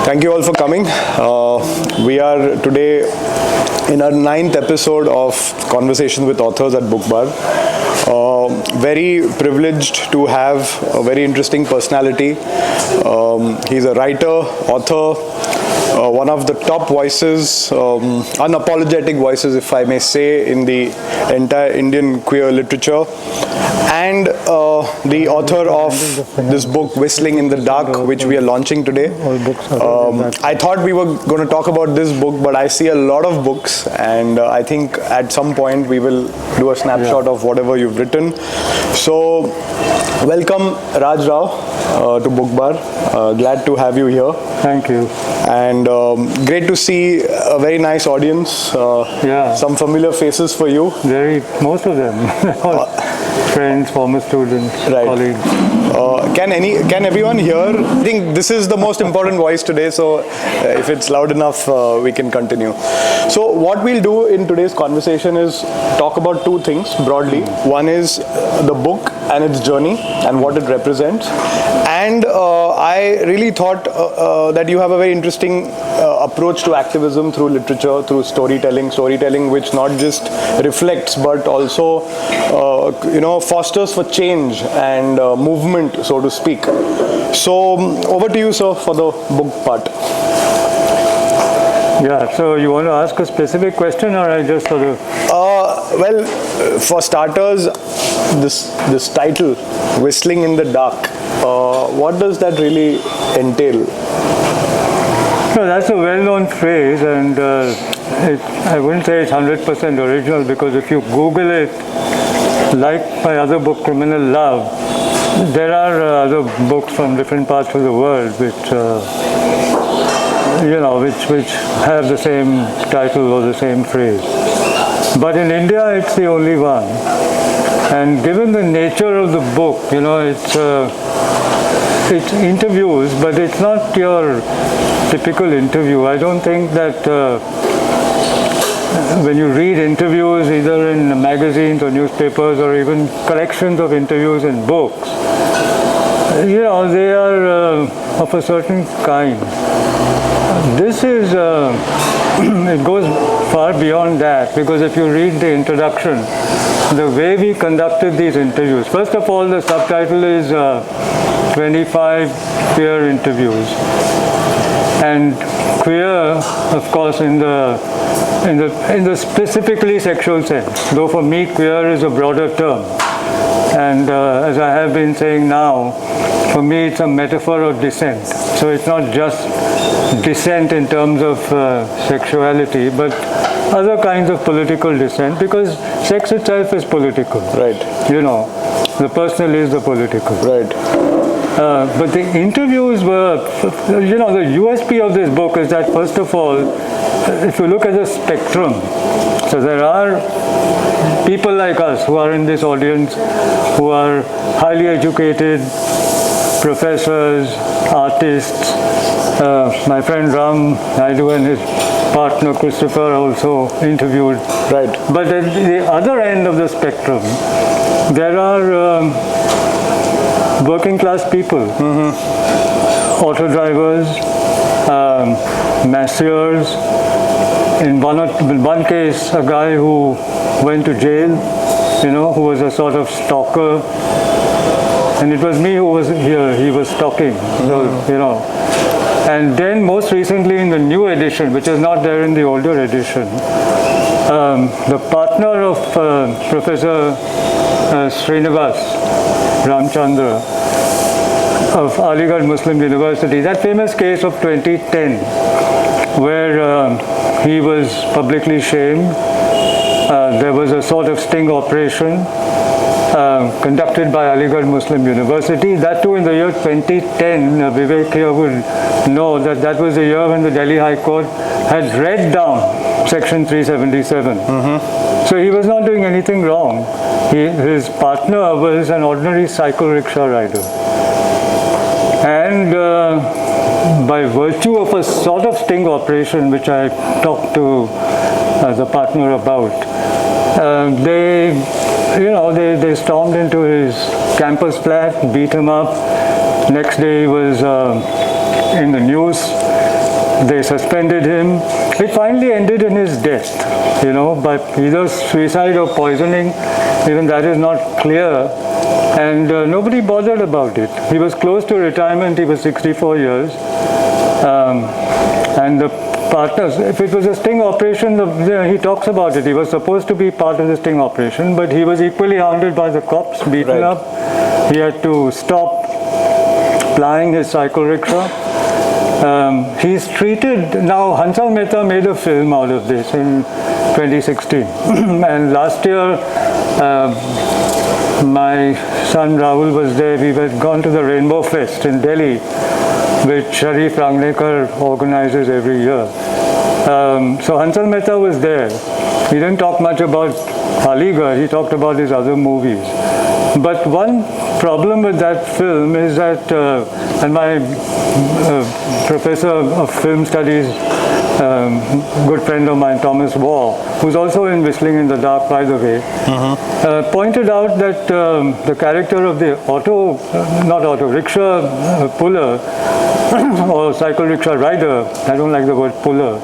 Thank you all for coming. We are today in our 9th episode of Conversation with Authors at Book Bar. Very privileged to have a very interesting personality. He's a writer, author, one of the top voices, unapologetic voices, if I may say, in the entire Indian queer literature, and the author of this book, Whistling in the Dark, which we are launching today. I thought we were going to talk about this book, but I see a lot of books, and I think at some point we will do a snapshot of whatever you've written. So, welcome Raj Rao to Book Bar. Glad to have you here. Thank you. And great to see a very nice audience. Some familiar faces for you. Most of them. Friends, former students, colleagues. Can everyone hear? I think this is the most important voice today, so if it's loud enough, we can continue. So what we'll do in today's conversation is talk about two things broadly. One is the book and its journey and what it represents. And I really thought that you have a very interesting approach to activism through literature, through storytelling which not just reflects but also fosters for change and movement, so to speak. So over to you, sir, for the book part. Yeah, so you want to ask a specific question, or I just sort of... Well, for starters, this title, Whistling in the Dark, what does that really entail? No, that's a well-known phrase, and I wouldn't say it's 100% original, because if you Google it, like my other book, Criminal Love, there are other books from different parts of the world which have the same title or the same phrase. But in India, it's the only one. And given the nature of the book, it's interviews, but it's not your typical interview. I don't think that when you read interviews, either in magazines or newspapers or even collections of interviews in books, they are of a certain kind. This is, it goes far beyond that, because if you read the introduction, the way we conducted these interviews, first of all, the subtitle is 25 queer interviews. And queer, of course, in the specifically sexual sense, though for me queer is a broader term. And as I have been saying now, for me it's a metaphor of dissent. So it's not just dissent in terms of sexuality, but other kinds of political dissent, because sex itself is political. Right. The personal is the political. Right. But the interviews were, the USP of this book is that, first of all, if you look at the spectrum, so there are people like us who are in this audience who are highly educated, professors, artists. My friend Ram Naidu and his partner Christopher also interviewed. Right. But at the other end of the spectrum, there are working class people, auto drivers, masseurs. In one case, a guy who went to jail, who was a sort of stalker. And it was me who was here, he was stalking, And then most recently in the new edition, which is not there in the older edition, the partner of Professor Srinivas Ramchandra of Aligarh Muslim University, that famous case of 2010, where he was publicly shamed. There was a sort of sting operation conducted by Aligarh Muslim University. That too in the year 2010, Vivek here would know that that was the year when the Delhi High Court had read down Section 377. So he was not doing anything wrong. His partner was an ordinary cycle rickshaw rider. And by virtue of a sort of sting operation, which I talked to the partner about, they stormed into his campus flat, beat him up. Next day he was in the news. They suspended him. It finally ended in his death, by either suicide or poisoning. Even that is not clear. And nobody bothered about it. He was close to retirement. He was 64 years. And the partners, if it was a sting operation, he talks about it. He was supposed to be part of the sting operation, but he was equally hounded by the cops, beaten up. He had to stop plying his cycle rickshaw. He's treated, now Hansal Mehta made a film out of this in 2016. And last year, my son Rahul was there. We had gone to the Rainbow Fest in Delhi, which Sharif Rangnekar organizes every year. So Hansal Mehta was there. He didn't talk much about Aligarh, he talked about his other movies. But one problem with that film is that, and my professor of film studies, good friend of mine, Thomas Waugh, who's also in Whistling in the Dark, by the way, pointed out that the character of the rickshaw puller or cycle rickshaw rider, I don't like the word puller,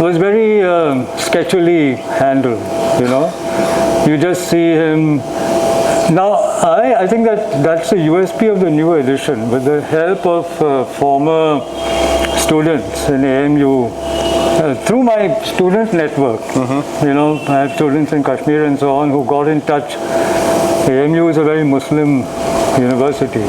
was very sketchily handled, You just see him. Now, I think that's the USP of the new edition. With the help of former students in AMU, through my student network, I have students in Kashmir and so on who got in touch. AMU is a very Muslim university.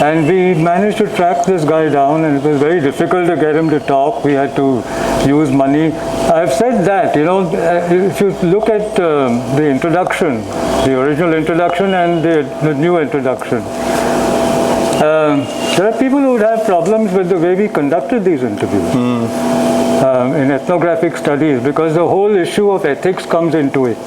And we managed to track this guy down, and it was very difficult to get him to talk. We had to use money. I've said that, if you look at the introduction, the original introduction and the new introduction, there are people who would have problems with the way we conducted these interviews in ethnographic studies, because the whole issue of ethics comes into it.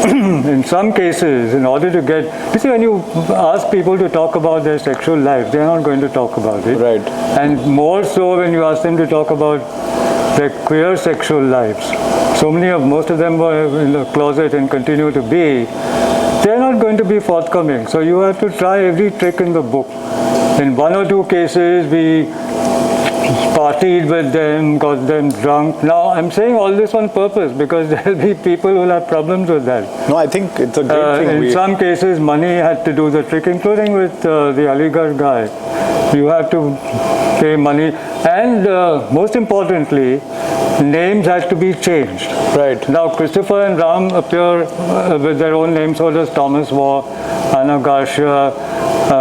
In some cases, in order to get, when you ask people to talk about their sexual life, they're not going to talk about it. Right. And more so when you ask them to talk about their queer sexual lives. Most of them were in the closet and continue to be. They're not going to be forthcoming. So you have to try every trick in the book. In one or two cases, we partied with them, got them drunk. Now, I'm saying all this on purpose because there'll be people who will have problems with that. No, I think it's a great thing. In some cases, money had to do the trick, including with the Aligarh guy. You have to pay money. And most importantly, names had to be changed. Right. Now, Christopher and Ram appear with their own names, so does Thomas Waugh, Anna Garcia,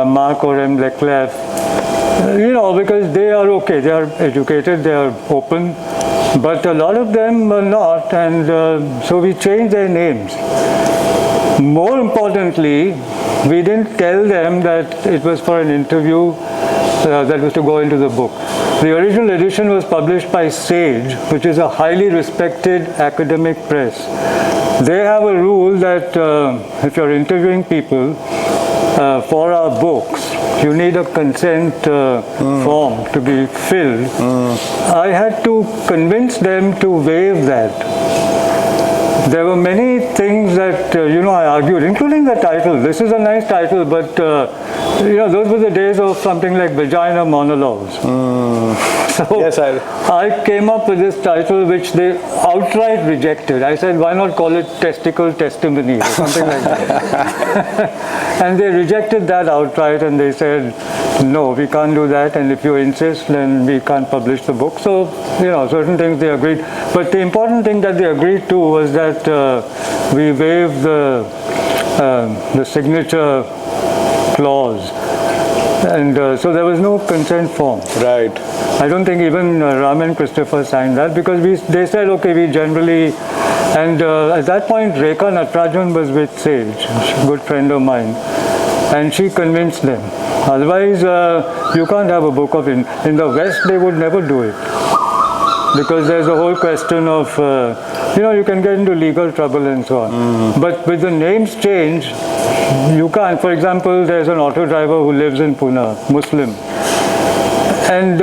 Marc Aurem Leclerc. Because they are okay, they are educated, they are open, but a lot of them are not, and so we changed their names. More importantly, we didn't tell them that it was for an interview that was to go into the book. The original edition was published by Sage, which is a highly respected academic press. They have a rule that if you're interviewing people for our books, you need a consent form to be filled. I had to convince them to waive that. There were many things that, I argued, including the title. This is a nice title, but, those were the days of something like Vagina Monologues. So yes, I came up with this title, which they outright rejected. I said, why not call it Testicle Testimony or something like that? And they rejected that outright, and they said, no, we can't do that, and if you insist, then we can't publish the book. So, certain things they agreed. But the important thing that they agreed to was that we waived the signature clause. And so there was no consent form. Right. I don't think even Ram and Christopher signed that, because they said, okay, we generally, and at that point, Rekha Natarajan was with Sage, a good friend of mine, and she convinced them. Otherwise, you can't have a book of, in the West, they would never do it. Because there's a whole question of, you can get into legal trouble and so on. But with the names change, you can't. For example, there's an auto driver who lives in Pune, Muslim. And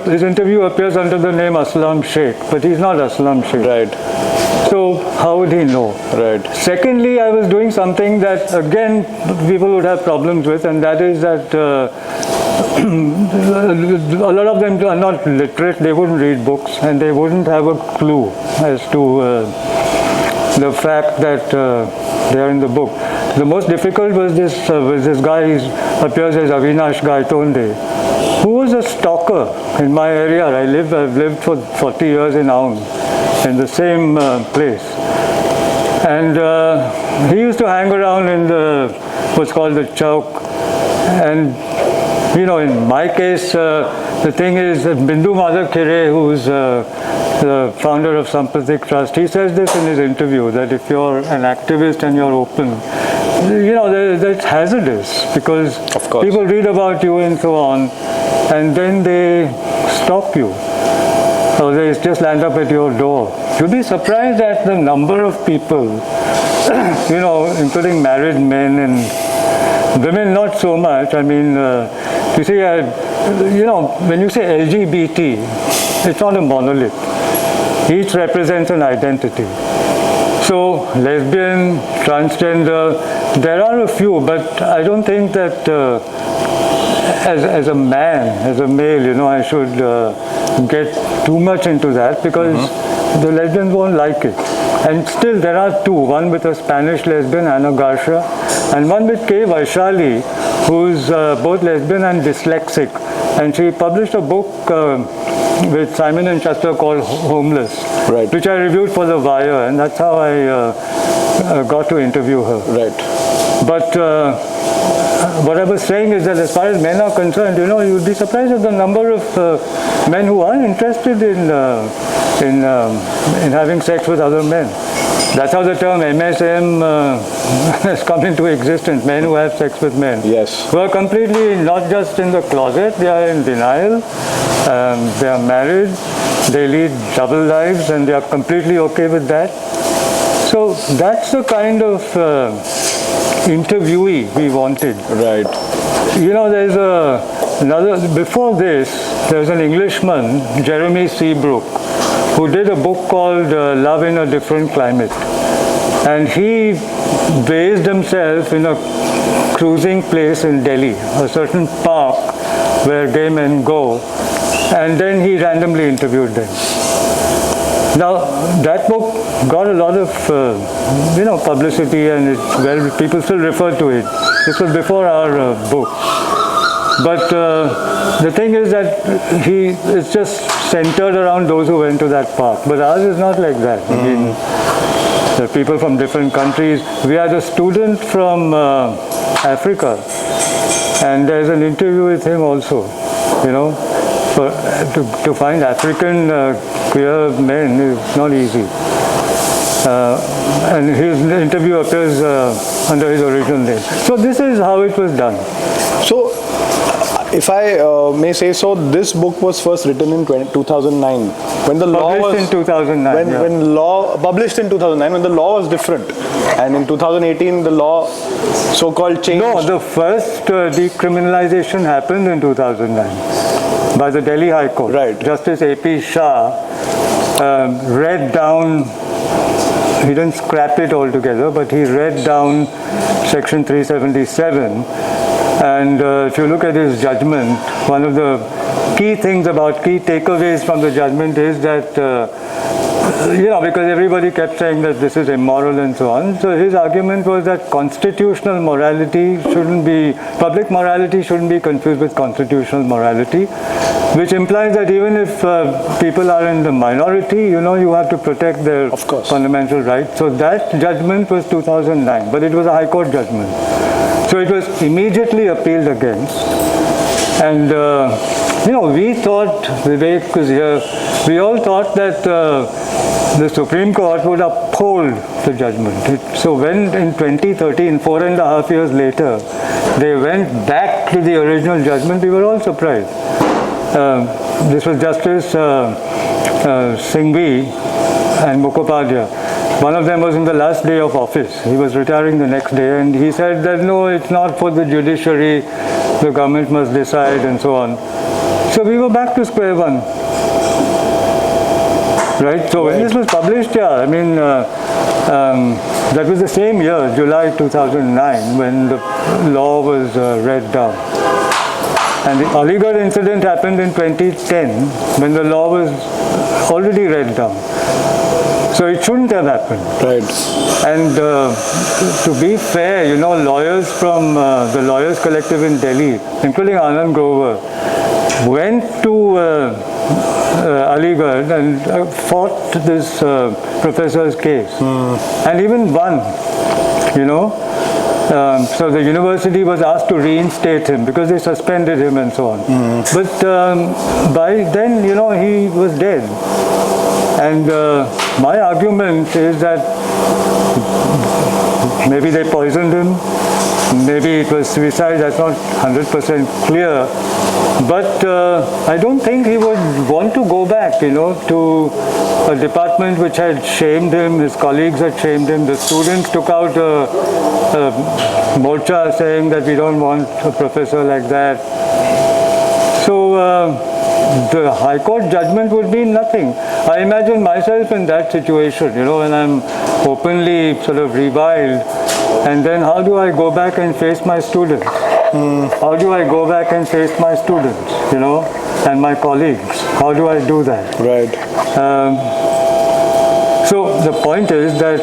his interview appears under the name Aslam Sheikh, but he's not Aslam Sheikh. Right. So how would he know? Right. Secondly, I was doing something that, again, people would have problems with, and that is that a lot of them are not literate, they wouldn't read books, and they wouldn't have a clue as to the fact that they are in the book. The most difficult was this guy who appears as Avinash Gaitonde, who was a stalker in my area. I've lived for 40 years in Aum, in the same place. And he used to hang around in what's called the Chowk. And, in my case, the thing is that Bindu Madhav Khire, who's the founder of Sampathik Trust, he says this in his interview, that if you're an activist and you're open, that's hazardous, because people read about you and so on, and then they stop you. So they just land up at your door. You'll be surprised at the number of people, including married men and women, not so much. I mean, you see, when you say LGBT, it's not a monolith. Each represents an identity. So, lesbian, transgender, there are a few, but I don't think that as a man, as a male, I should get too much into that, because the lesbians won't like it. And still there are two, one with a Spanish lesbian, Ana Garcia, and one with K. Vaishali, who's both lesbian and dyslexic. And she published a book with Simon and Schuster called Homeless, right, which I reviewed for The Wire, and that's how I got to interview her. Right. But what I was saying is that as far as men are concerned, you'd be surprised at the number of men who are interested in having sex with other men. That's how the term MSM has come into existence, men who have sex with men. Yes. Who are completely not just in the closet, they are in denial, they are married, they lead double lives, and they are completely okay with that. So that's the kind of interviewee we wanted. Right. There's before this, there's an Englishman, Jeremy Seabrook, who did a book called Love in a Different Climate. And he based himself in a cruising place in Delhi, a certain park where gay men go, and then he randomly interviewed them. Now, that book got a lot of, publicity, and people still refer to it. This was before our book. But the thing is that it's just centered around those who went to that park. But ours is not like that. I mean, there are people from different countries. We had a student from Africa, and there's an interview with him also, to find African queer men is not easy. And his interview appears under his original name. So this is how it was done. So, if I may say so, this book was first written in 2009, when the law was in 2009. When law published in 2009, when the law was different, and in 2018 the law so-called changed. No, the first decriminalization happened in 2009 by the Delhi High Court. Right. Justice A.P. Shah read down. He didn't scrap it altogether, but he read down Section 377. And if you look at his judgment, one of the key takeaways from the judgment is that, because everybody kept saying that this is immoral and so on. So his argument was that constitutional morality public morality shouldn't be confused with constitutional morality, which implies that even if people are in the minority, you have to protect their fundamental rights. So that judgment was 2009, but it was a High Court judgment. So it was immediately appealed against. And, we thought, Vivek was here, we all thought that the Supreme Court would uphold the judgment. So when in 2013, 4.5 years later, they went back to the original judgment, we were all surprised. This was Justice Singhvi and Mukhopadhyay. One of them was in the last day of office. He was retiring the next day, and he said that no, it's not for the judiciary, the government must decide, and so on. So we were back to square one. Right? So when this was published, that was the same year, July 2009, when the law was read down. And the Aligarh incident happened in 2010 when the law was already read down. So it shouldn't have happened. Right. And to be fair, lawyers from the Lawyers Collective in Delhi, including Anand Grover, went to Aligarh and fought this professor's case, and even won. So the university was asked to reinstate him because they suspended him and so on. But by then, he was dead. And my argument is that maybe they poisoned him, maybe it was suicide, that's not 100% clear. But I don't think he would want to go back, to a department which had shamed him, his colleagues had shamed him, the students took out a morcha saying that we don't want a professor like that. So the High Court judgment would mean nothing. I imagine myself in that situation, when I'm openly sort of reviled, and then how do I go back and face my students? How do I go back and face my students, and my colleagues? How do I do that? Right. So the point is that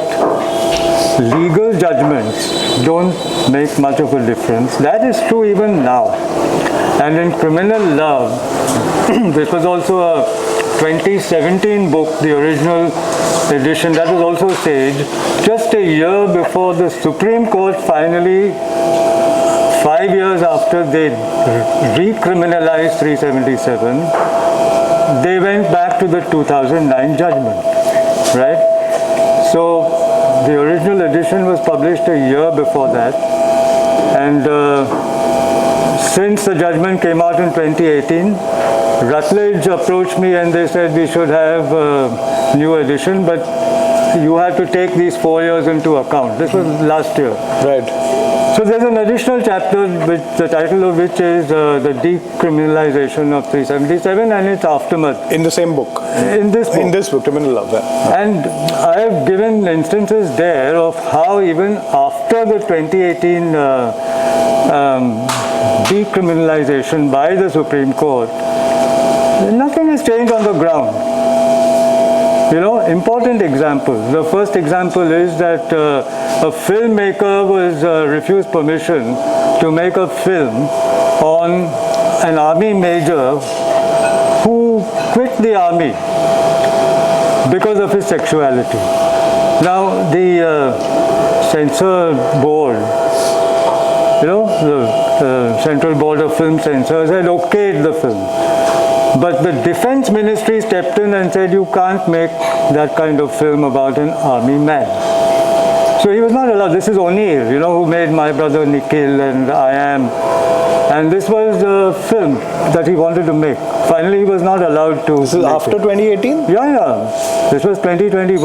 legal judgments don't make much of a difference. That is true even now. And in criminal law, this was also a 2017 book, the original edition, that was also staged just a year before the Supreme Court finally, 5 years after they recriminalized 377, they went back to the 2009 judgment, right? So the original edition was published a year before that, and since the judgment came out in 2018, Rutledge approached me and they said we should have a new edition, but you have to take these 4 years into account. This was last year. Right. So there's an additional chapter, the title of which is the decriminalization of 377 and its aftermath. In the same book? In this book. In this book, Criminal Law. Yeah. And I have given instances there of how even after the 2018 decriminalization by the Supreme Court, nothing has changed on the ground. Important examples. The first example is that a filmmaker was refused permission to make a film on an army major who quit the army because of his sexuality. Now, the censor board, the Central Board of Film Censors had okayed the film. But the Defense Ministry stepped in and said, you can't make that kind of film about an army man. So he was not allowed. This is O'Neill, who made My Brother Nikhil and I Am. And this was a film that he wanted to make. Finally, he was not allowed to. This is after 2018? Yeah. This was 2021.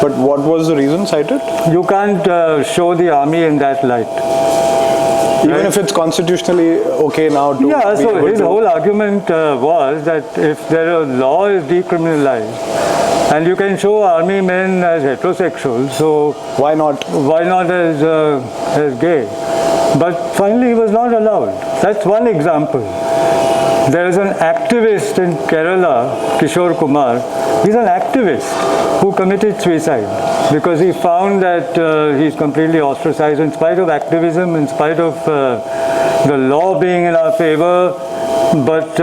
But what was the reason cited? You can't show the army in that light. Even if it's constitutionally okay now to... Yeah, so his whole argument was that if the law is decriminalized and you can show army men as heterosexuals, so why not? Why not as gay? But finally he was not allowed. That's one example. There is an activist in Kerala, Kishore Kumar. He's an activist who committed suicide because he found that he's completely ostracized in spite of activism, in spite of the law being in our favor, but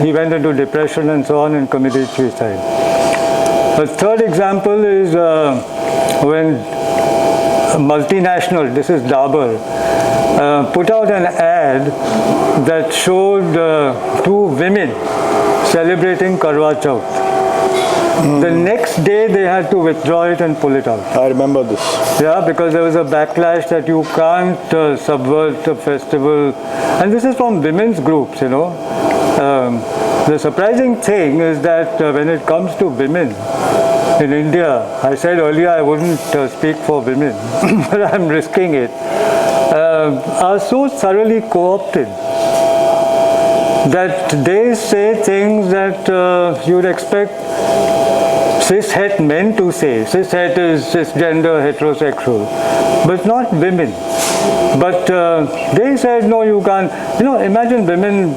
he went into depression and so on and committed suicide. The third example is when a multinational, this is Dabur, put out an ad that showed two women celebrating Karwa Chauth. The next day they had to withdraw it and pull it out. I remember this. Yeah, because there was a backlash that you can't subvert a festival. And this is from women's groups, The surprising thing is that when it comes to women in India, I said earlier I wouldn't speak for women, but I'm risking it, are so thoroughly co-opted that they say things that you'd expect cishet men to say. Cishet is cisgender, heterosexual, but not women. But they said, no, you can't. Imagine women.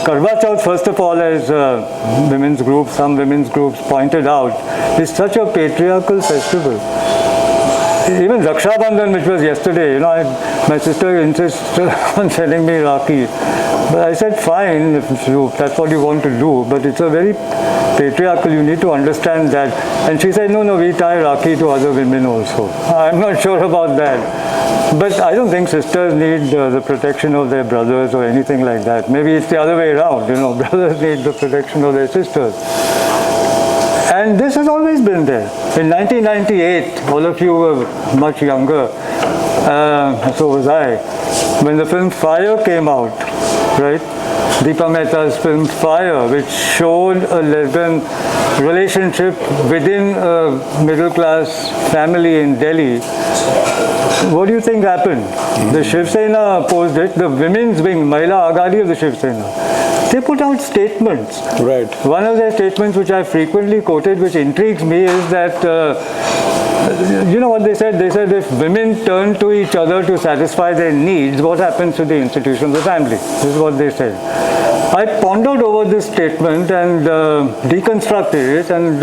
Karwa Chauth, first of all, as some women's groups pointed out, is such a patriarchal festival. Even Raksha Bandhan, which was yesterday, my sister insisted on sending me Rakhi. But I said, fine, if that's what you want to do, but it's a very patriarchal, you need to understand that. And she said, no, we tie Rakhi to other women also. I'm not sure about that. But I don't think sisters need the protection of their brothers or anything like that. Maybe it's the other way around, brothers need the protection of their sisters. And this has always been there. In 1998, all of you were much younger, so was I, when the film Fire came out, right? Deepa Mehta's film Fire, which showed a lesbian relationship within a middle-class family in Delhi. What do you think happened? The Shiv Sena opposed it, the women's wing, Mahila Agadi of the Shiv Sena. They put out statements. Right. One of their statements, which I frequently quoted, which intrigues me, is that, you know what they said? They said if women turn to each other to satisfy their needs, what happens to the institution of the family? This is what they said. I pondered over this statement and deconstructed it and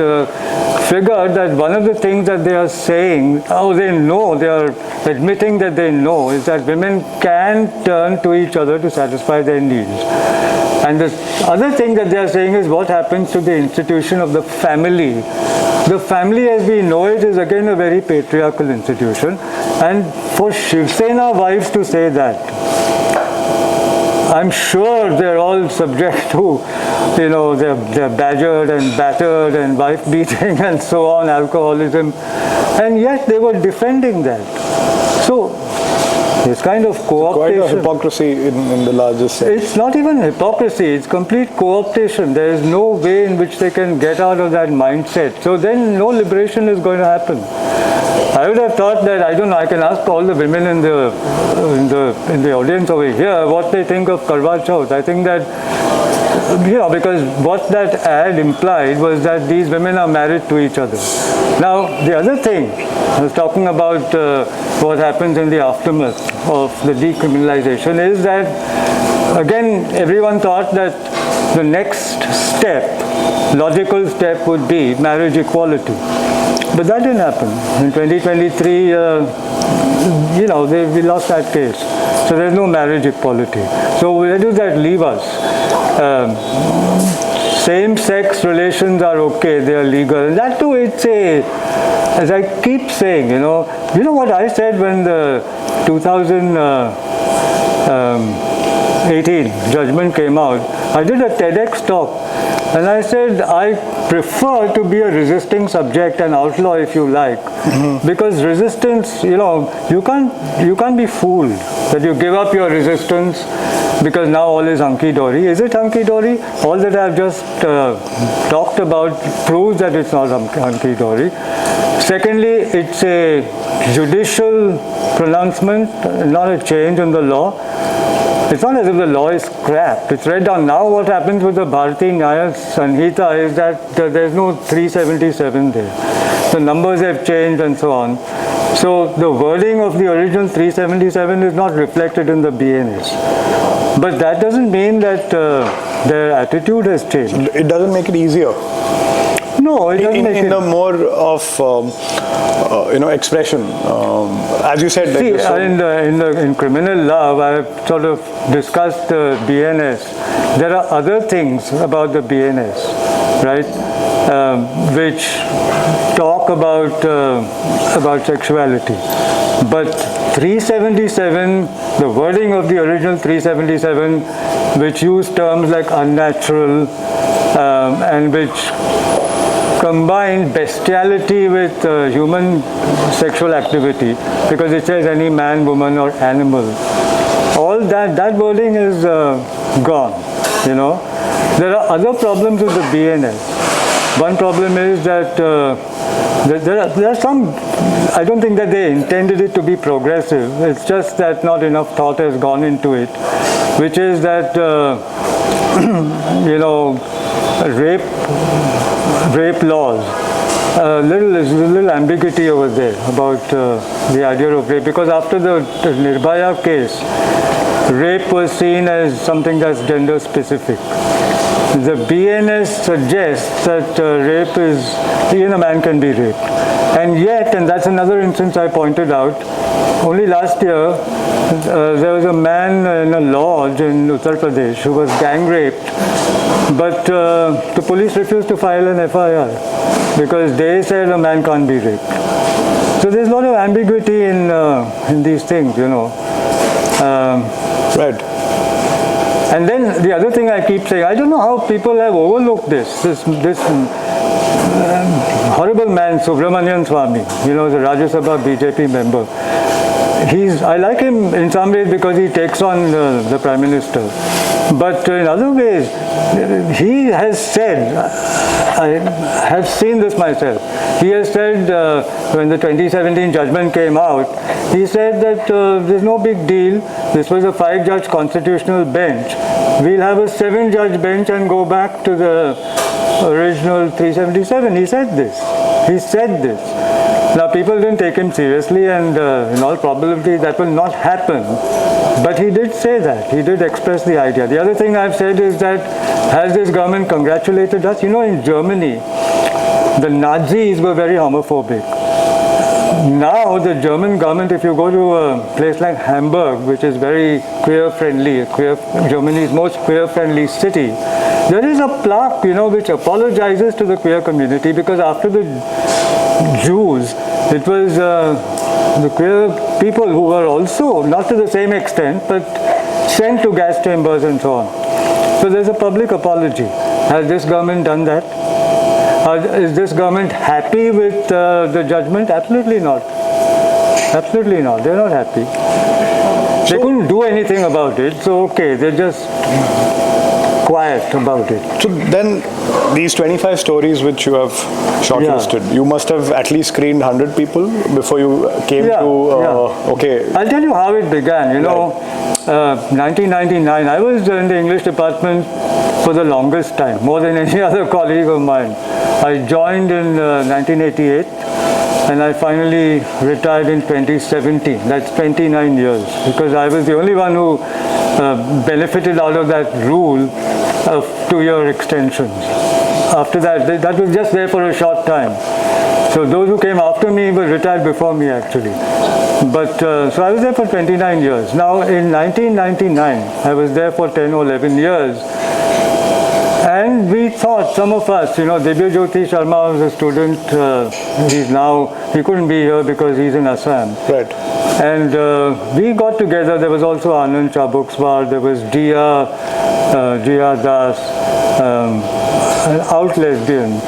figured that one of the things that they are saying, they are admitting that they know, is that women can turn to each other to satisfy their needs. And the other thing that they are saying is what happens to the institution of the family. The family as we know it is again a very patriarchal institution, and for Shiv Sena wives to say that, I'm sure they're all subject to, they're badgered and battered and wife beating and so on, alcoholism, and yet they were defending that. So it's kind of co-optation. Quite a hypocrisy in the largest sense. It's not even hypocrisy, it's complete co-optation. There is no way in which they can get out of that mindset. So then no liberation is going to happen. I would have thought that, I can ask all the women in the audience over here what they think of Karwa Chauth. I think that, because what that ad implied was that these women are married to each other. Now, the other thing, I was talking about what happens in the aftermath of the decriminalization is that, again, everyone thought that the next step, logical step would be marriage equality. But that didn't happen. In 2023, we lost that case. So there's no marriage equality. So where does that leave us? Same-sex relations are okay, they are legal. And that too, as I keep saying, you know what I said when the 2018 judgment came out? I did a TEDx talk. And I said, I prefer to be a resisting subject, an outlaw if you like, because resistance, you can't be fooled that you give up your resistance because now all is hunky-dory. Is it hunky-dory? All that I've just talked about proves that it's not hunky-dory. Secondly, it's a judicial pronouncement, not a change in the law. It's not as if the law is scrapped. It's read down. Now what happens with the Bharati Nyaya Sanhita is that there's no 377 there. The numbers have changed and so on. So the wording of the original 377 is not reflected in the BNS. But that doesn't mean that their attitude has changed. It doesn't make it easier. No, it doesn't make it... In the more of, expression. As you said... See, in criminal law, I have sort of discussed the BNS. There are other things about the BNS, right, which talk about sexuality. But 377, the wording of the original 377, which used terms like unnatural and which combine bestiality with human sexual activity, because it says any man, woman or animal. All that wording is gone, There are other problems with the BNS. One problem is that there are some, I don't think that they intended it to be progressive. It's just that not enough thought has gone into it, which is that, rape rape laws, there's a little ambiguity over there about the idea of rape, because after the Nirbhaya case, rape was seen as something that's gender specific. The BNS suggests that rape is, even a man can be raped. And yet, and that's another instance I pointed out, only last year, there was a man in a lodge in Uttar Pradesh who was gang raped, but the police refused to file an FIR because they said a man can't be raped. So there's a lot of ambiguity in these things, you know. Right. And then the other thing I keep saying, I don't know how people have overlooked this horrible man, Subramanian Swamy, you know, the Rajya Sabha BJP member. I like him in some ways because he takes on the Prime Minister. But in other ways, he has said, I have seen this myself, he has said when the 2017 judgment came out, he said that there's no big deal, this was a 5-judge constitutional bench, we'll have a 7-judge bench and go back to the original 377. He said this. He said this. Now people didn't take him seriously, and in all probability that will not happen. But he did say that. He did express the idea. The other thing I've said is that, has this government congratulated us? You know, in Germany, the Nazis were very homophobic. Now the German government, if you go to a place like Handbook, which is very queer-friendly, Germany's most queer-friendly city, there is a plaque, you know, which apologizes to the queer community, because after the Jews, it was the queer people who were also, not to the same extent, but sent to gas chambers and so on. So there's a public apology. Has this government done that? Is this government happy with the judgment? Absolutely not. Absolutely not. They're not happy. They couldn't do anything about it, so okay, they're just quiet about it. So then, these 25 stories which you have shortlisted, you must have at least screened 100 people before you came to, okay. I'll tell you how it began, you know, 1999, I was in the English department for the longest time, more than any other colleague of mine. I joined in 1988 and I finally retired in 2017. That's 29 years, because I was the only one who benefited out of that rule of 2-year extensions. After that, that was just there for a short time. So those who came after me were retired before me, actually. But so I was there for 29 years. Now in 1999, I was there for 10 or 11 years. And we thought, some of us, you know, Divya Jyoti Sharma was a student, he couldn't be here because he's in Assam. Right. And we got together, there was also Anand Chabukswar, there was Dia Das, an out lesbian.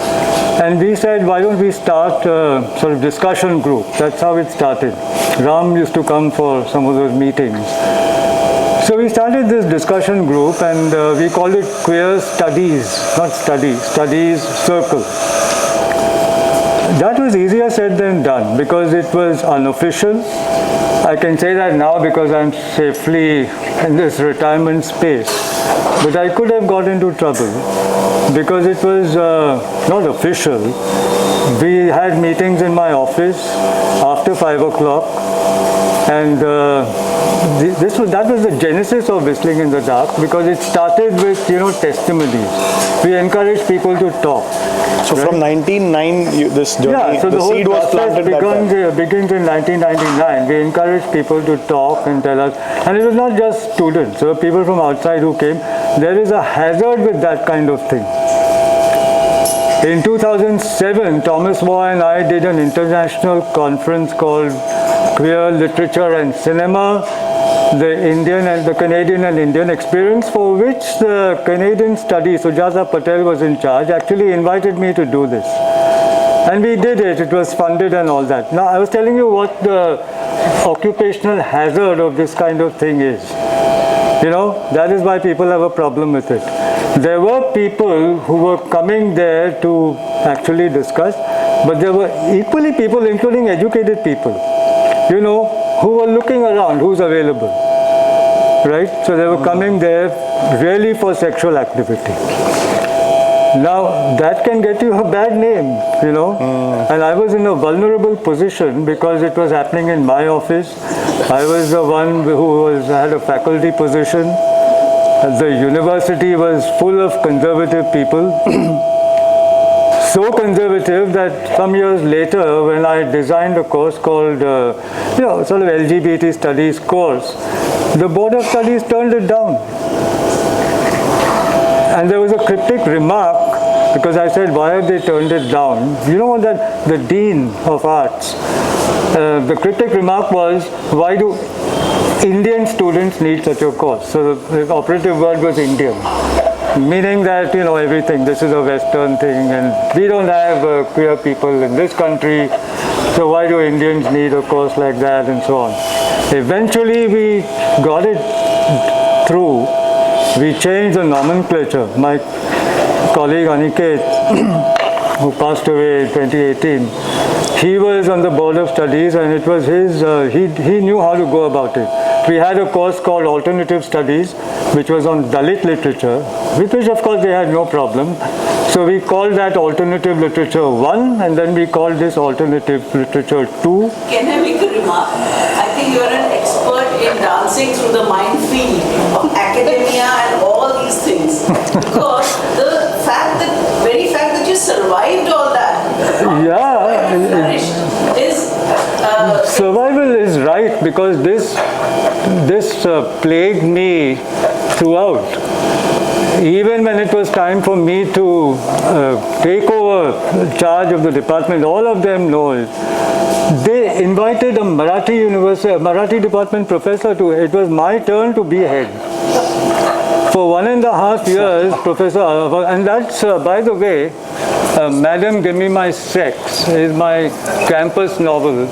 And we said, why don't we start a sort of discussion group? That's how it started. Ram used to come for some of those meetings. So we started this discussion group, and we called it Queer Studies, not Studies, Studies Circle. That was easier said than done because it was unofficial. I can say that now because I'm safely in this retirement space. But I could have got into trouble because it was not official. We had meetings in my office after 5 o'clock, and that was the genesis of Whistling in the Dark, because it started with, you know, testimonies. We encouraged people to talk. So right? From 1999, this journey, so the whole seed was planted begins in 1999. We encouraged people to talk and tell us, and it was not just students, there were people from outside who came. There is a hazard with that kind of thing. In 2007, Thomas Moore and I did an international conference called Queer Literature and Cinema, the Canadian and Indian experience, for which the Canadian study, Sujata Patel was in charge, actually invited me to do this. And we did it. It was funded and all that. Now, I was telling you what the occupational hazard of this kind of thing is. You know, that is why people have a problem with it. There were people who were coming there to actually discuss, but there were equally people, including educated people, you know, who were looking around, who's available, right? So they were coming there really for sexual activity. Now, that can get you a bad name, you know. And I was in a vulnerable position because it was happening in my office. I was the one who had a faculty position. The university was full of conservative people. So conservative that some years later, when I designed a course called, sort of LGBT studies course, the Board of Studies turned it down. And there was a cryptic remark, because I said, why have they turned it down? You know that the Dean of Arts, the cryptic remark was, why do Indian students need such a course? So the operative word was Indian, meaning that, everything, this is a Western thing, and we don't have queer people in this country, so why do Indians need a course like that, and so on. Eventually we got it through. We changed the nomenclature. My colleague Aniket, who passed away in 2018, he was on the Board of Studies, and it was his, he knew how to go about it. We had a course called Alternative Studies, which was on Dalit literature, with which of course they had no problem. So we called that Alternative Literature 1, and then we called this Alternative Literature 2. Can I make a remark? I think you are an expert in dancing through the minefield of academia and all these things. Because the very fact that you survived all that, survival is right, because this plagued me throughout. Even when it was time for me to take over charge of the department, all of them know it. They invited a Marathi department professor to, it was my turn to be head. For 1.5 years, Professor, and that's, by the way, Madam Give Me My Sex is my campus novel.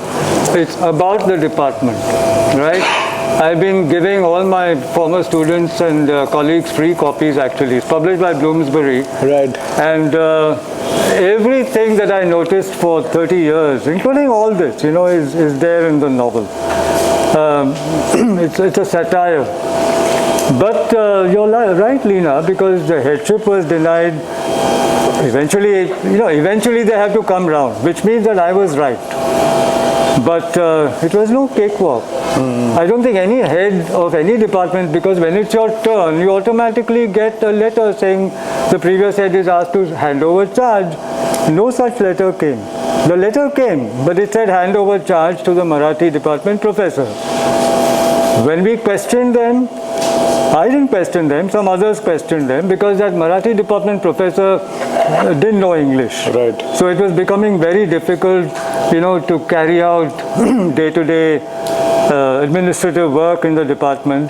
It's about the department, right? I've been giving all my former students and colleagues free copies, actually. It's published by Bloomsbury. Right. And everything that I noticed for 30 years, including all this, is there in the novel. It's a satire. But you're right, Leena, because the headship was denied. Eventually they have to come round, which means that I was right. But it was no cakewalk. I don't think any head of any department, because when it's your turn, you automatically get a letter saying the previous head is asked to hand over charge. No such letter came. The letter came, but it said hand over charge to the Marathi department professor. When we questioned them, I didn't question them, some others questioned them, because that Marathi department professor didn't know English. Right. So it was becoming very difficult, to carry out day-to-day administrative work in the department.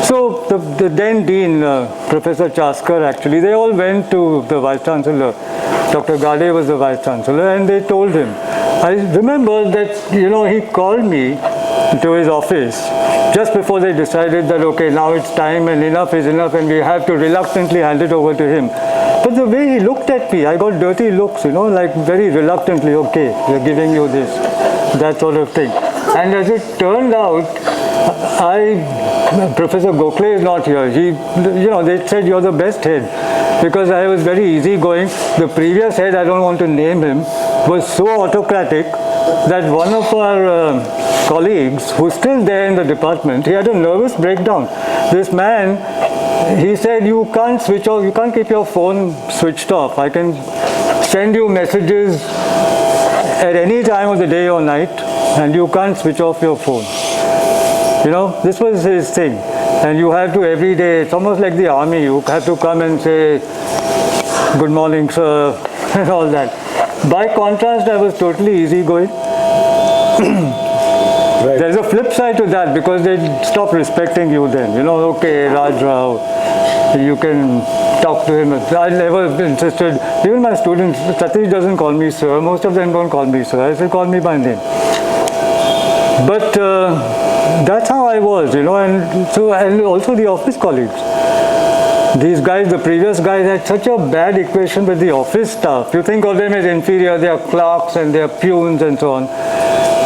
So the then dean, Professor Chaskar, actually, they all went to the vice chancellor. Dr. Gade was the vice chancellor, and they told him. I remember that, he called me to his office just before they decided that, okay, now it's time and enough is enough, and we have to reluctantly hand it over to him. But the way he looked at me, I got dirty looks, like very reluctantly, okay, we're giving you this, that sort of thing. And as it turned out, Professor Gokhale is not here. They said you're the best head, because I was very easygoing. The previous head, I don't want to name him, was so autocratic that one of our colleagues, who's still there in the department, he had a nervous breakdown. This man, he said, you can't switch off, you can't keep your phone switched off. I can send you messages at any time of the day or night, and you can't switch off your phone. This was his thing. And you have to every day, it's almost like the army, you have to come and say, good morning, sir, and all that. By contrast, I was totally easygoing. Right. There's a flip side to that, because they stop respecting you then. Okay, Raj Rao, you can talk to him. I never insisted, even my students, Satish doesn't call me sir, most of them don't call me sir, I say call me by name. But that's how I was, and also the office colleagues. These guys, the previous guys, had such a bad equation with the office staff. You think of them as inferior, they are clerks and they are peons and so on.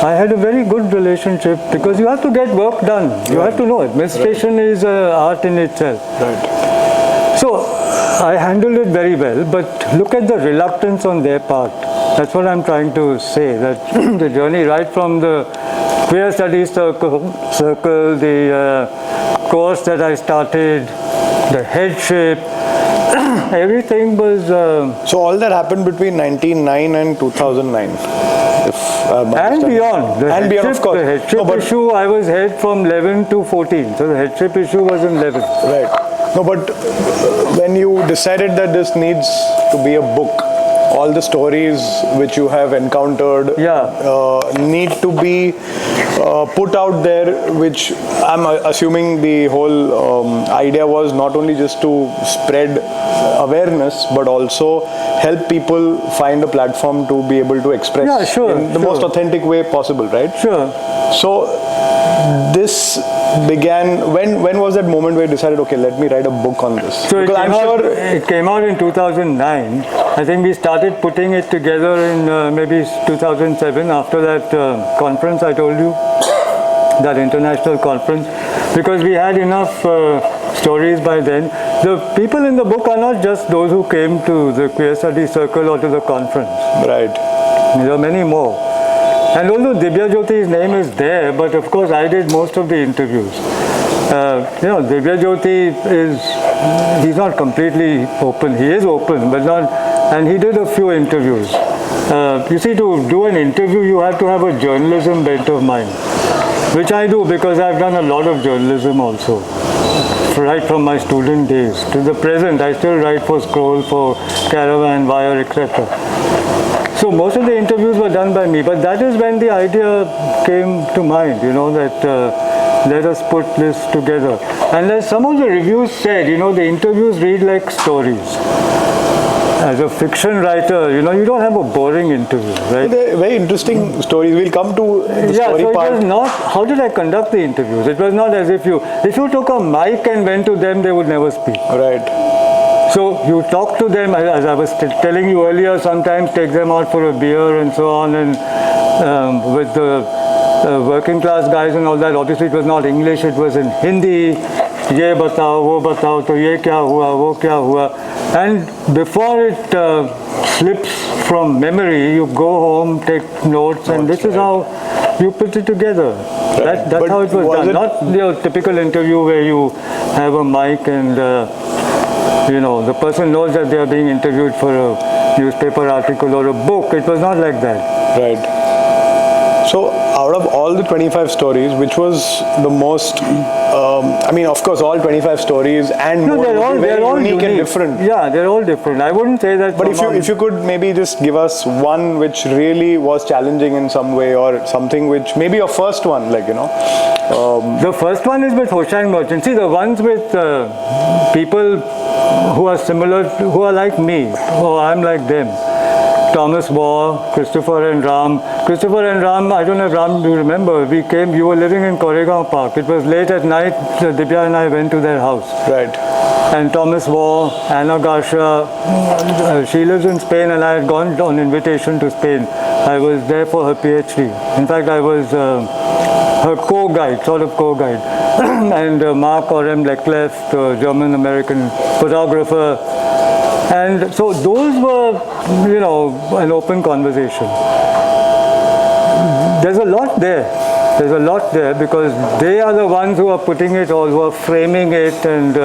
I had a very good relationship, because you have to get work done. You have to know administration is an art in itself. Right. So I handled it very well, but look at the reluctance on their part. That's what I'm trying to say, that the journey right from the queer studies circle, the course that I started, the headship, everything was... So all that happened between 1999 and 2009? And beyond. And beyond, of course. The headship issue, I was head from 11 to 14. So the headship issue was in 11. Right. No, but when you decided that this needs to be a book, all the stories which you have encountered need to be put out there, which I'm assuming the whole idea was not only just to spread awareness, but also help people find a platform to be able to express in the most authentic way possible, right? Sure. So this began, when was that moment where you decided, okay, let me write a book on this? So it came out in 2009. I think we started putting it together in maybe 2007, after that conference I told you, that international conference, because we had enough stories by then. The people in the book are not just those who came to the queer studies circle or to the conference. Right. There are many more. And although Divya Jyoti's name is there, but of course I did most of the interviews. Divya Jyoti he's not completely open. He is open, but not, and he did a few interviews. You see, to do an interview, you have to have a journalism bent of mind, which I do because I've done a lot of journalism also. Right from my student days to the present, I still write for Scroll, for Caravan, Wire, etc. So most of the interviews were done by me, but that is when the idea came to mind, that let us put this together. And as some of the reviews said, the interviews read like stories. As a fiction writer, you don't have a boring interview, right? They're very interesting stories. We'll come to the story part. It was not, how did I conduct the interviews? It was not as if you took a mic and went to them, they would never speak. Right. So you talk to them, as I was telling you earlier, sometimes take them out for a beer and so on, and with the working class guys and all that, obviously it was not English, it was in Hindi. Ye batao, wo batao, to ye kya hua, wo kya hua. And before it slips from memory, you go home, take notes, and this is how you put it together. Right. That's how it was done. Not your typical interview where you have a mic and the person knows that they are being interviewed for a newspaper article or a book. It was not like that. Right. So out of all the 25 stories, which was the most, of course, all 25 stories and more they're all unique and different. Yeah, they're all different. I wouldn't say that. But if you could maybe just give us one which really was challenging in some way, or something which, maybe your first one, The first one is with Hoshang Merchant. See, the ones with people who are similar, who are like me, or I'm like them. Thomas Waugh, Christopher and Ram. Christopher and Ram, I don't know if Ram, you remember, you were living in Koregaon Park. It was late at night, Divya and I went to their house. Right. And Thomas Waugh, Anna Garcia, she lives in Spain, and I had gone on invitation to Spain. I was there for her PhD. In fact, I was her co-guide, sort of co-guide. And Mark Orem Leclerc, the German-American photographer. And so those were, an open conversation. There's a lot there. There's a lot there because they are the ones who are putting it all, who are framing it and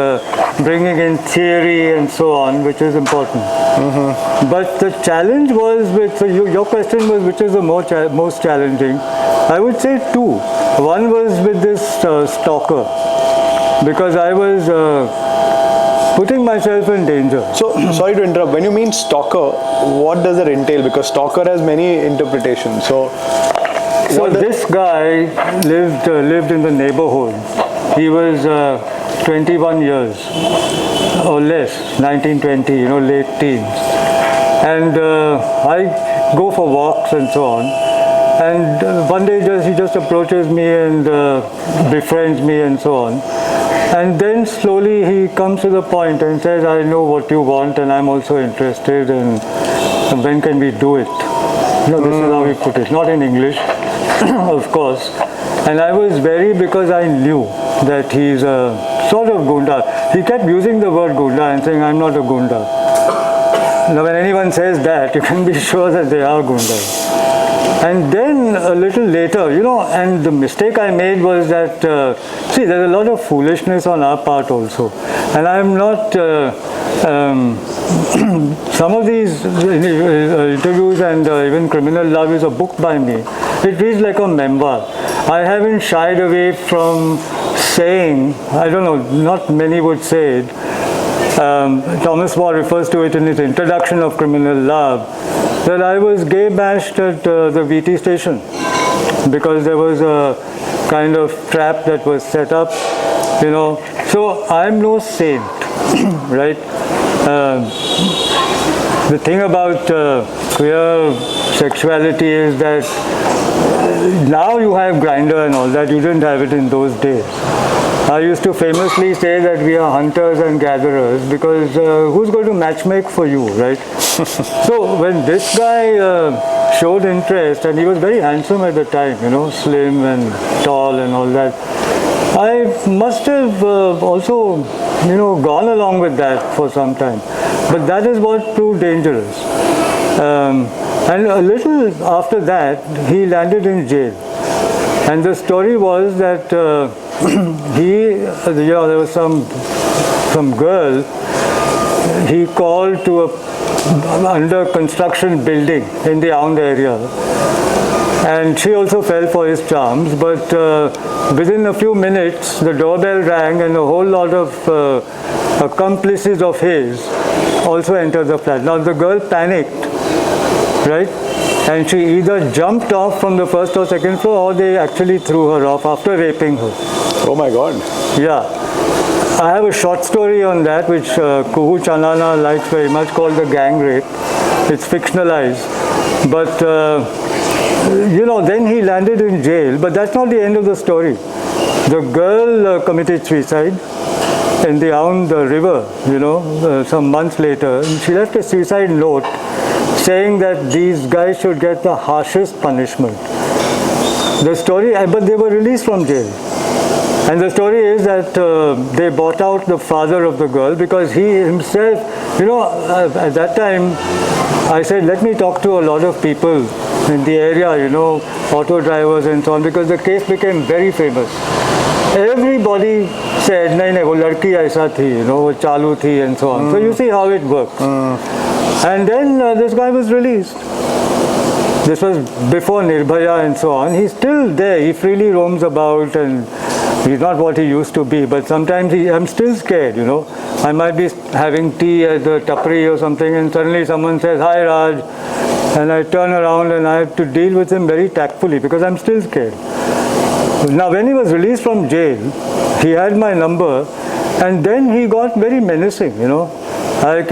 bringing in theory and so on, which is important. Mm-hmm. But the challenge was your question was which is the most challenging. I would say two. One was with this stalker, because I was putting myself in danger. So, sorry to interrupt. When you mean stalker, what does it entail? Because stalker has many interpretations. So this guy lived in the neighborhood. He was 21 years or less, 19, 20, late teens. And I go for walks and so on. And one day he just approaches me and befriends me and so on. And then slowly he comes to the point and says, I know what you want and I'm also interested, and when can we do it? This is how he put it, not in English, of course. And I was because I knew that he's a sort of gunda. he kept using the word gunda and saying, I'm not a gunda. Now, when anyone says that, you can be sure that they are gundas. And then a little later, and the mistake I made was that, see, there's a lot of foolishness on our part also. And I'm not, some of these interviews and even Criminal Love is a book by me. It reads like a memoir. I haven't shied away from saying, I don't know, not many would say it. Thomas More refers to it in his introduction of Criminal Love, that I was gay bashed at the VT station because there was a kind of trap that was set up, So I'm no saint, right? The thing about queer sexuality is that now you have Grindr and all that, you didn't have it in those days. I used to famously say that we are hunters and gatherers because who's going to matchmake for you, right? So when this guy showed interest, and he was very handsome at the time, slim and tall and all that, I must have also, gone along with that for some time. But that is what proved dangerous. And a little after that, he landed in jail. And the story was that there was some girl he called to a under construction building in the Aund area, and she also fell for his charms, but within a few minutes the doorbell rang and a whole lot of accomplices of his also entered the flat. Now the girl panicked, right? And she either jumped off from the first or second floor, or they actually threw her off after raping her. Oh my God. Yeah. I have a short story on that, which Kuhu Chanana likes very much, called The Gang Rape. It's fictionalized. But, then he landed in jail. But that's not the end of the story. The girl committed suicide in the Aund River, some months later. She left a suicide note saying that these guys should get the harshest punishment. The story, but they were released from jail. And the story is that they bought out the father of the girl because he himself, at that time, I said, let me talk to a lot of people in the area, auto drivers and so on, because the case became very famous. Everybody said, nahi, wo ladki aisa thi, wo chalu thi and so on. So you see how it works. And then this guy was released. This was before Nirbhaya and so on. He's still there. He freely roams about, and he's not what he used to be. But sometimes I'm still scared, I might be having tea at the tapri or something, and suddenly someone says, hi Raj. And I turn around and I have to deal with him very tactfully because I'm still scared. Now, when he was released from jail, he had my number, and then he got very menacing, I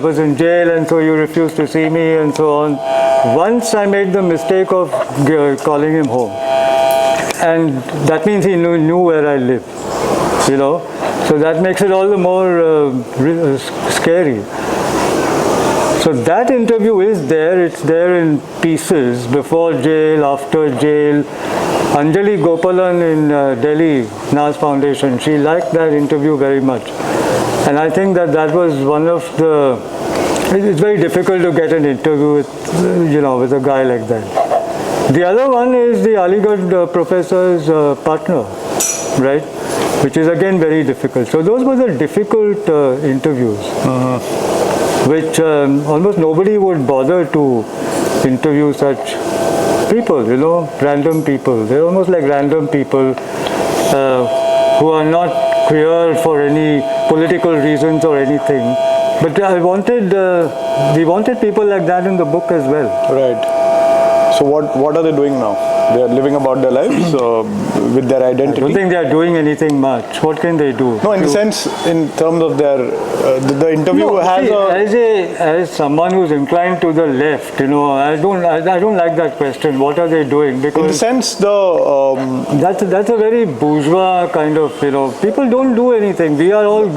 was in jail, and so you refused to see me and so on. Once I made the mistake of calling him home. And that means he knew where I live, So that makes it all the more scary. So that interview is there. It's there in pieces, before jail, after jail. Anjali Gopalan in Delhi, Nas Foundation, she liked that interview very much. And I think that was one of the... It's very difficult to get an interview with, with a guy like that. The other one is the Aligarh professor's partner, right? Which is again very difficult. So those were the difficult interviews, which almost nobody would bother to interview such people, random people. They're almost like random people who are not queer for any political reasons or anything. But we wanted people like that in the book as well. Right. So what are they doing now? They are living about their lives with their identity. I don't think they are doing anything much. What can they do? No, in the sense, in terms of their the interview as someone who's inclined to the left, I don't like that question. What are they doing? Because in the sense, that's a very bourgeois kind of, people don't do anything. We are all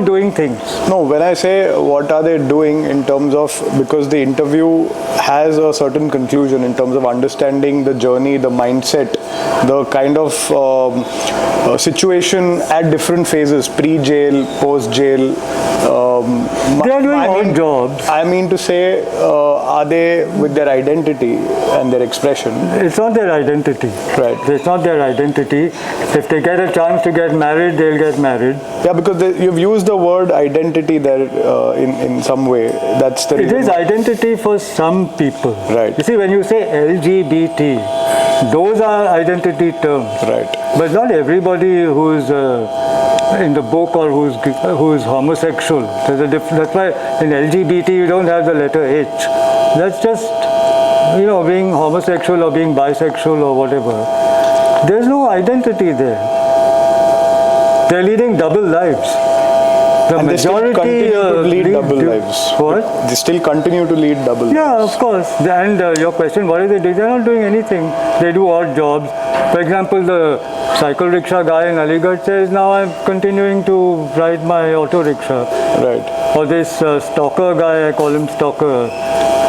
doing things. No, when I say what are they doing in terms of, because the interview has a certain conclusion in terms of understanding the journey, the mindset, the kind of situation at different phases, pre-jail, post-jail. They are doing odd jobs. I mean to say, are they with their identity and their expression? It's not their identity. Right. It's not their identity. If they get a chance to get married, they'll get married. Yeah, because you've used the word identity there in some way. That's the reason. It is identity for some people. Right. You see, when you say LGBT, those are identity terms. Right. But not everybody who's in the book or who's homosexual. That's why in LGBT you don't have the letter H. That's just, being homosexual or being bisexual or whatever. There's no identity there. They're leading double lives. The And they still majority continue to lead double lives. What? They still continue to lead double lives. Yeah, of course. And your question, what do they do? They're not doing anything. They do odd jobs. For example, the cycle rickshaw guy in Aligarh says, now I'm continuing to ride my auto rickshaw. Right. Or this stalker guy, I call him stalker.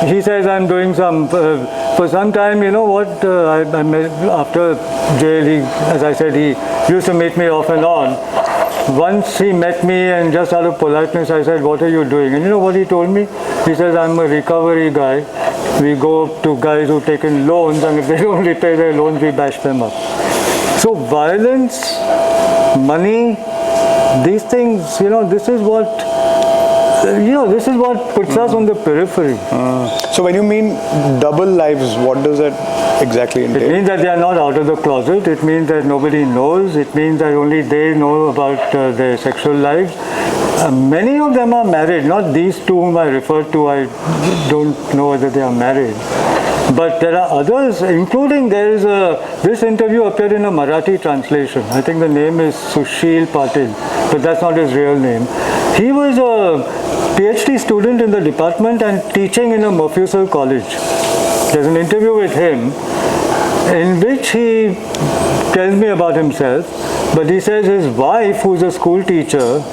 He says, I'm doing some, for some time, you know what, I met, after jail, as I said, he used to meet me off and on. Once he met me and just out of politeness, I said, what are you doing? And you know what he told me? He says, I'm a recovery guy. We go to guys who've taken loans, and if they don't repay their loans, we bash them up. So violence, money, these things, this is what puts us on the periphery. So when you mean double lives, what does that exactly entail? It means that they are not out of the closet. It means that nobody knows. It means that only they know about their sexual lives. Many of them are married, not these two whom I referred to. I don't know whether they are married. But there are others, including this interview appeared in a Marathi translation. I think the name is Sushil Patil, but that's not his real name. He was a PhD student in the department and teaching in a Mofussil college. There's an interview with him in which he tells me about himself, but he says his wife, who's a school teacher,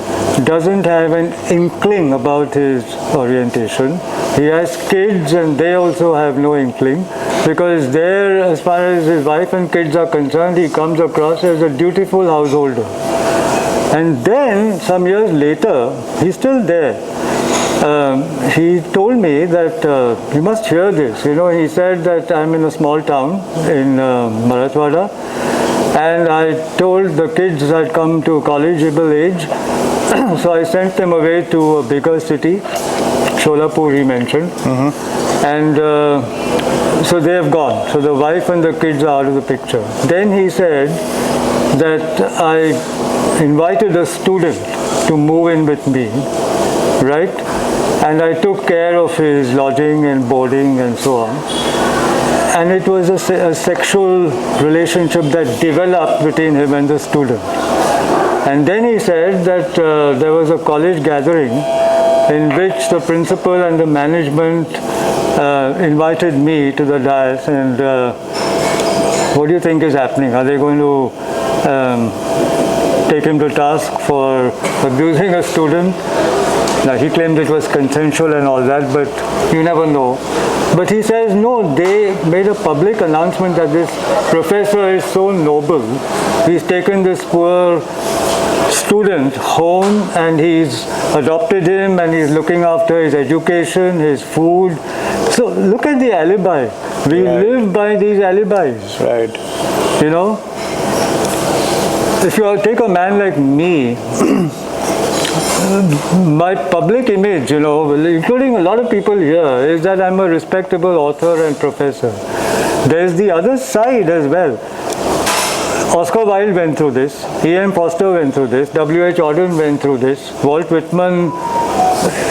doesn't have an inkling about his orientation. He has kids and they also have no inkling, because there, as far as his wife and kids are concerned, he comes across as a dutiful householder. And then, some years later, he's still there. He told me that, you must hear this, he said that I'm in a small town in Marathwada, and I told the kids I'd come to collegeable age, so I sent them away to a bigger city, Sholapur he mentioned, and so they have gone. So the wife and the kids are out of the picture. Then he said that I invited a student to move in with me, right? And I took care of his lodging and boarding and so on. And it was a sexual relationship that developed between him and the student. And then he said that there was a college gathering in which the principal and the management invited me to the dais, and what do you think is happening? Are they going to take him to task for abusing a student? Now, he claimed it was consensual and all that, but you never know. But he says, no, they made a public announcement that this professor is so noble. He's taken this poor student home and he's adopted him and he's looking after his education, his food. So look at the alibi. We live by these alibis. Right. If you take a man like me, my public image, including a lot of people here, is that I'm a respectable author and professor. There's the other side as well. Oscar Wilde went through this, E.M. Foster went through this, W.H. Auden went through this, Walt Whitman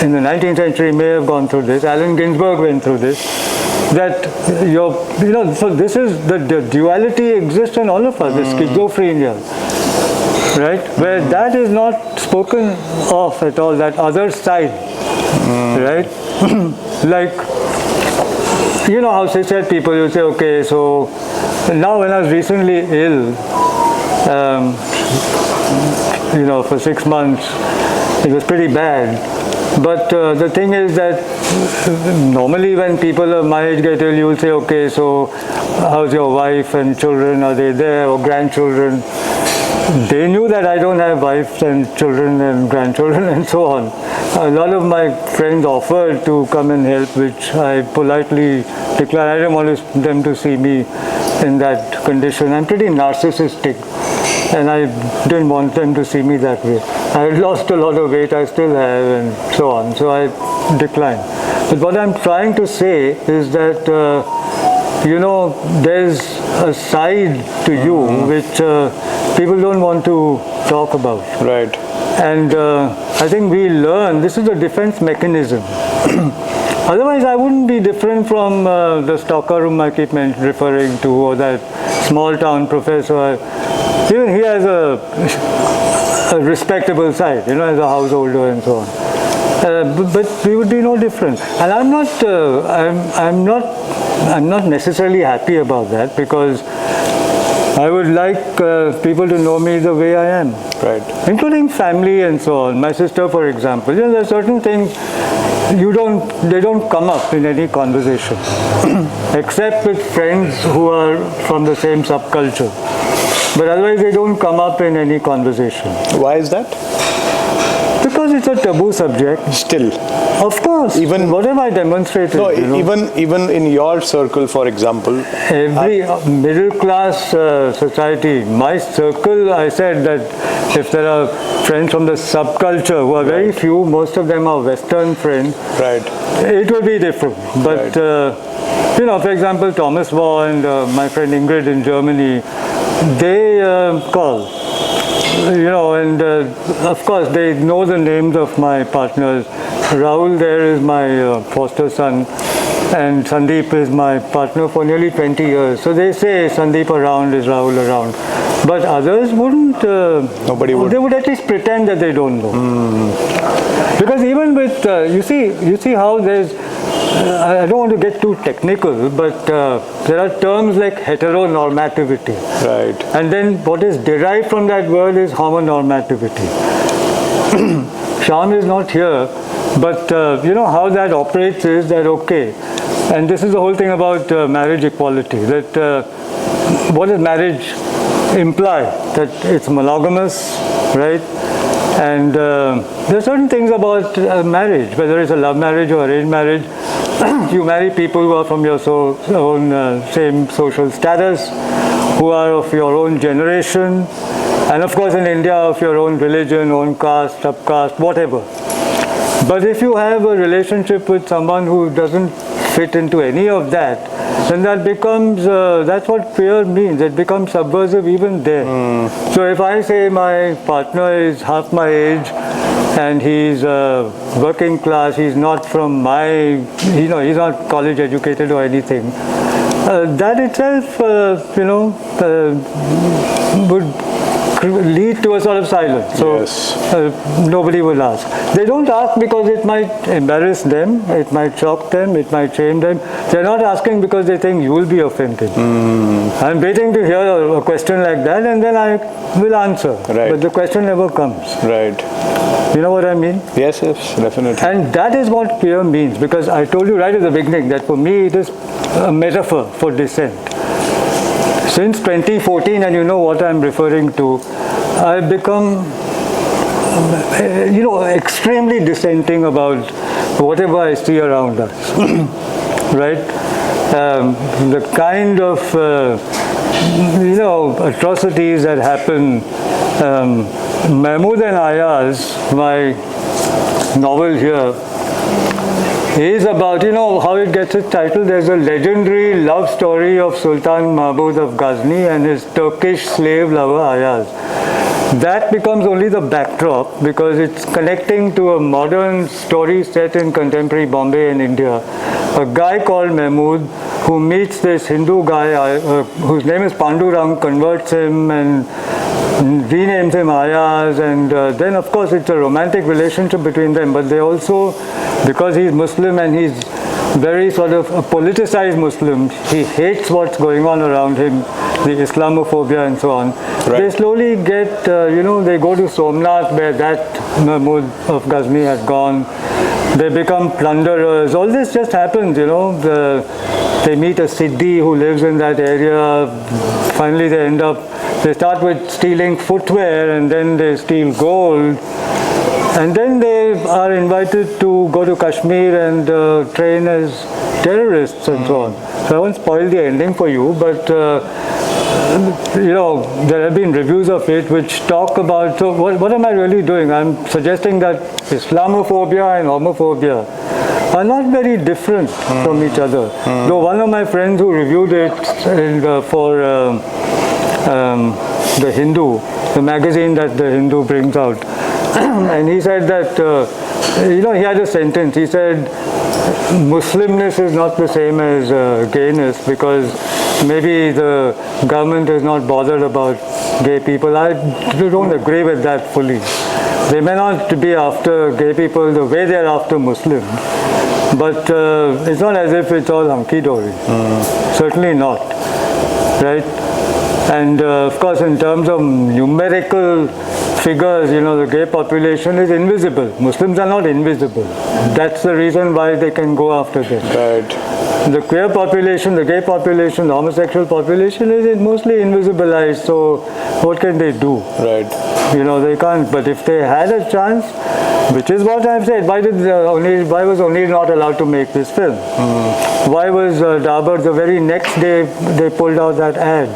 in the 19th century may have gone through this, Allen Ginsberg went through this. That so this is the duality exists in all of us, the schizophrenia, right? Where that is not spoken of at all, that other side, right? Like, how said people, you say, okay, so now when I was recently ill, for 6 months, It was pretty bad. But the thing is that normally when people of my age get ill, you'll say, okay, so how's your wife and children? Are they there, or grandchildren? They knew that I don't have wives and children and grandchildren and so on. A lot of my friends offered to come and help, which I politely declined. I didn't want them to see me in that condition. I'm pretty narcissistic, and I didn't want them to see me that way. I had lost a lot of weight, I still have, and so on. So I declined. But what I'm trying to say is that, there's a side to you which people don't want to talk about. Right. And I think we learn, this is a defense mechanism. Otherwise, I wouldn't be different from the Stockholm I keep referring to, or that small town professor. Even he has a respectable side, as a householder and so on. But we would be no different. And I'm not necessarily happy about that, because I would like people to know me the way I am. Right. Including family and so on. My sister, for example, there are certain things they don't come up in any conversation, except with friends who are from the same subculture. But otherwise, they don't come up in any conversation. Why is that? Because it's a taboo subject. Still. Of course. Even what have I demonstrated? No, even in your circle, for example. Every middle class society, my circle, I said that if there are friends from the subculture, who are very few, most of them are Western friends. Right. It will be different. But, for example, Thomas Waugh and my friend Ingrid in Germany, they call. And of course they know the names of my partners. Rahul there is my foster son, and Sandeep is my partner for nearly 20 years. So they say Sandeep around is Rahul around. But others wouldn't. Nobody would. They would at least pretend that they don't know. Because even with, you see how there's, I don't want to get too technical, but there are terms like heteronormativity. Right. And then what is derived from that word is homonormativity. Shyam is not here, but how that operates is that, okay, and this is the whole thing about marriage equality, that what does marriage imply? That it's monogamous, right? And there are certain things about marriage, whether it's a love marriage or arranged marriage. You marry people who are from your own same social status, who are of your own generation, and of course in India of your own religion, own caste, subcaste, whatever. But if you have a relationship with someone who doesn't fit into any of that, then that becomes, that's what queer means, it becomes subversive even there. So if I say my partner is half my age, and he's working class, he's not from my, he's not college educated or anything, that itself, would lead to a sort of silence. So yes. Nobody will ask. They don't ask because it might embarrass them, it might shock them, it might shame them. They're not asking because they think you will be offended. I'm waiting to hear a question like that, and then I will answer. Right. But the question never comes. Right. You know what I mean? Yes, definitely. And that is what queer means, because I told you right at the beginning that for me it is a metaphor for dissent. Since 2014, and you know what I'm referring to, I've become, extremely dissenting about whatever I see around us, right? The kind of, atrocities that happen. Mahmud and Ayaz, my novel here, is about, how it gets its title. There's a legendary love story of Sultan Mahmud of Ghazni and his Turkish slave lover Ayaz. That becomes only the backdrop because it's connecting to a modern story set in contemporary Bombay and India. A guy called Mahmud who meets this Hindu guy whose name is Pandurang, converts him and renames him Ayaz, and then of course it's a romantic relationship between them, but they also, because he's Muslim and he's very sort of politicized Muslims. He hates what's going on around him, the Islamophobia and so on. Right. They slowly get, they go to Somnath where that Mahmud of Ghazni has gone. They become plunderers. All this just happens, they meet a Siddhi who lives in that area. Finally they start with stealing footwear and then they steal gold. And then they are invited to go to Kashmir and train as terrorists and so on. So I won't spoil the ending for you, but there have been reviews of it which talk about, so what am I really doing? I'm suggesting that Islamophobia and homophobia are not very different from each other. Though one of my friends who reviewed it for The Hindu, the magazine that The Hindu brings out, and he said that, he had a sentence. He said, Muslimness is not the same as gayness because maybe the government is not bothered about gay people. I don't agree with that fully. They may not be after gay people the way they are after Muslims, but it's not as if it's all hunky-dory. Certainly not, right? And of course, in terms of numerical figures, the gay population is invisible. Muslims are not invisible. That's the reason why they can go after them. Right. The queer population, the gay population, the homosexual population is mostly invisibilized. So what can they do? Right. They can't. But if they had a chance, which is what I've said, why was O'Neill not allowed to make this film? Why was Dabur the very next day they pulled out that ad?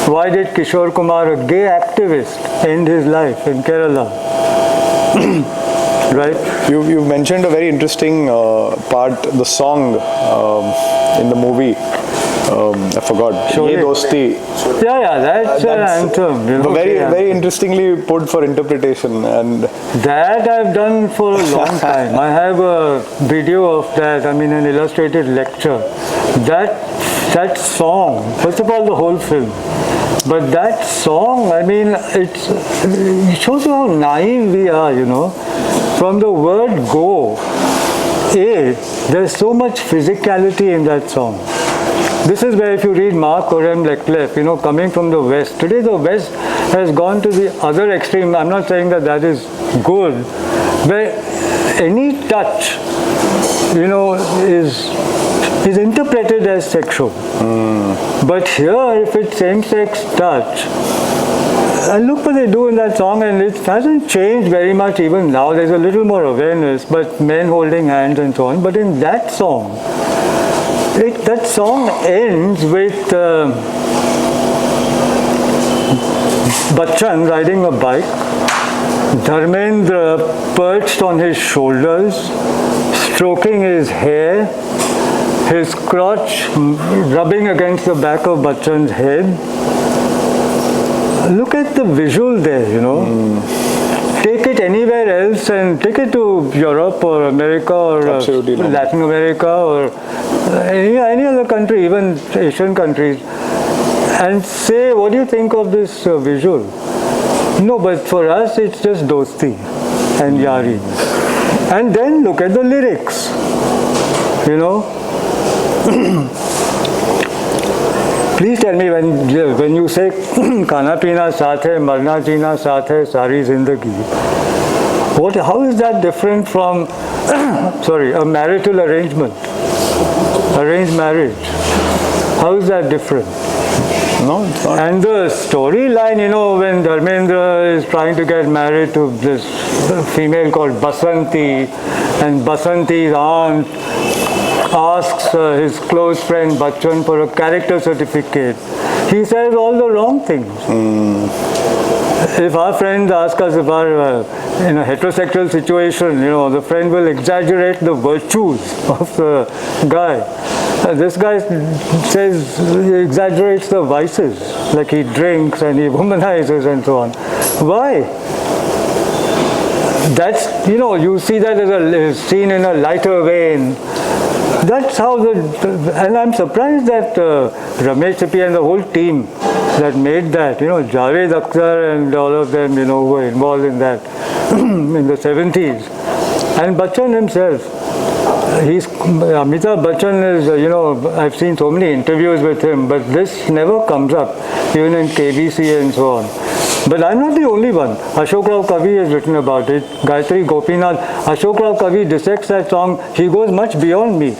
Why did Kishore Kumar, a gay activist, end his life in Kerala? Right? You mentioned a very interesting part, the song in the movie. I forgot. Ye Dosti. Yeah, that's an anthem. Very interestingly put for interpretation, and that I've done for a long time. I have a video of that. An illustrated lecture. That song. First of all, the whole film. But that song, it shows you how naive we are. From the word go, there's so much physicality in that song. This is where if you read Marc Aurèle Leclerc, coming from the West, today the West has gone to the other extreme. I'm not saying that is good, where any touch, is interpreted as sexual. But here, if it's same-sex touch, and look what they do in that song, and it hasn't changed very much even now. There's a little more awareness, but men holding hands and so on. But in that song, that song ends with Bachchan riding a bike, Dharmendra perched on his shoulders, stroking his hair, his crotch rubbing against the back of Bachchan's head. Look at the visual there, Take it anywhere else and take it to Europe or America or Latin America or any other country, even Asian countries, and say, what do you think of this visual? No, but for us it's just dosti and yari. And then look at the lyrics, Please tell me when you say "Khana pina saath hai, marna jeena saath hai, sari zindagi," how is that different from a marital arrangement, arranged marriage? How is that different? no, it's not. And the storyline, when Dharmendra is trying to get married to this female called Basanti, and Basanti's aunt asks his close friend Bachchan for a character certificate, he says all the wrong things. If our friends ask us if our in a heterosexual situation, the friend will exaggerate the virtues of the guy. This guy says he exaggerates the vices, like he drinks and he womanizes and so on. Why? That's, you see that as a scene in a lighter vein. That's how and I'm surprised that Ramesh Sippy and the whole team that made that, Javed Akhtar and all of them, who were involved in that in the 70s. And Bachchan himself, Amitabh Bachchan is, I've seen so many interviews with him, but this never comes up, even in KBC and so on. But I'm not the only one. Ashok Rao Kavi has written about it. Gayatri Gopinath. Ashok Rao Kavi dissects that song. He goes much beyond me.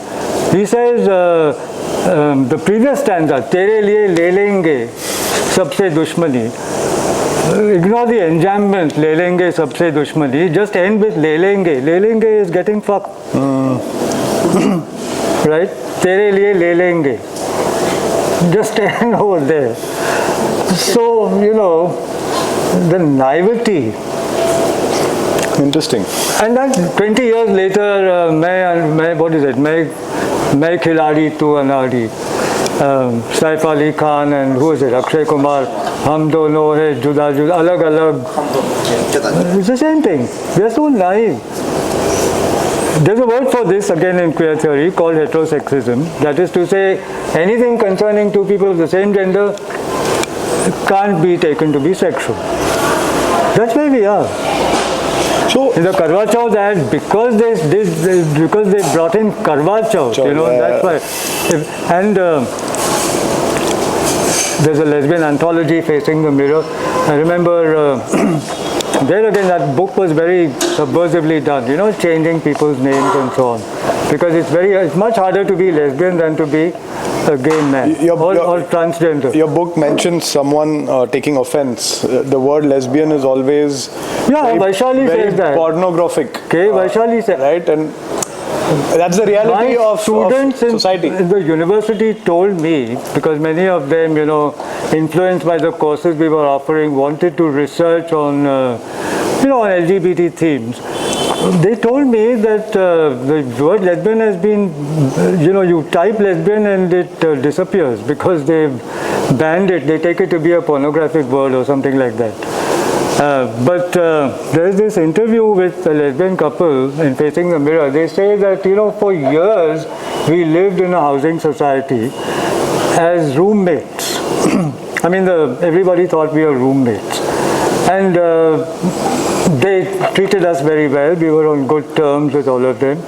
He says, the previous stanza, Tere liye le lenge sabse dushmani. Ignore the enjambment, le lenge sabse dushmani. Just end with le lenge. Le lenge is getting fucked. Right? Tere liye le lenge. Just end over there. So, the naivety. Interesting. And then 20 years later, Main Khiladi Tu Anadi, Saif Ali Khan and who is it, Akshay Kumar, Hum Dono Hai Juda Juda, Alag Alag. It's the same thing. They're so naive. There's a word for this again in queer theory called heterosexism. That is to say, anything concerning two people of the same gender can't be taken to be sexual. That's where we are. So in the Karwa Chauth ad, because they brought in Karwa Chauth, that's why. And there's a lesbian anthology, Facing the Mirror. I remember there again that book was very subversively done, changing people's names and so on. Because it's much harder to be lesbian than to be a gay man or transgender. Your book mentions someone taking offense. The word lesbian is always Vaishali says that. Pornographic. Okay, Vaishali says. Right, and that's the reality of society. In the university told me, because many of them, influenced by the courses we were offering, wanted to research on, on LGBT themes. They told me that the word lesbian has been, you type lesbian and it disappears because they've banned it. They take it to be a pornographic word or something like that. But there's this interview with a lesbian couple in Facing the Mirror. They say that, for years we lived in a housing society as roommates. I mean, everybody thought we were roommates. And they treated us very well. We were on good terms with all of them.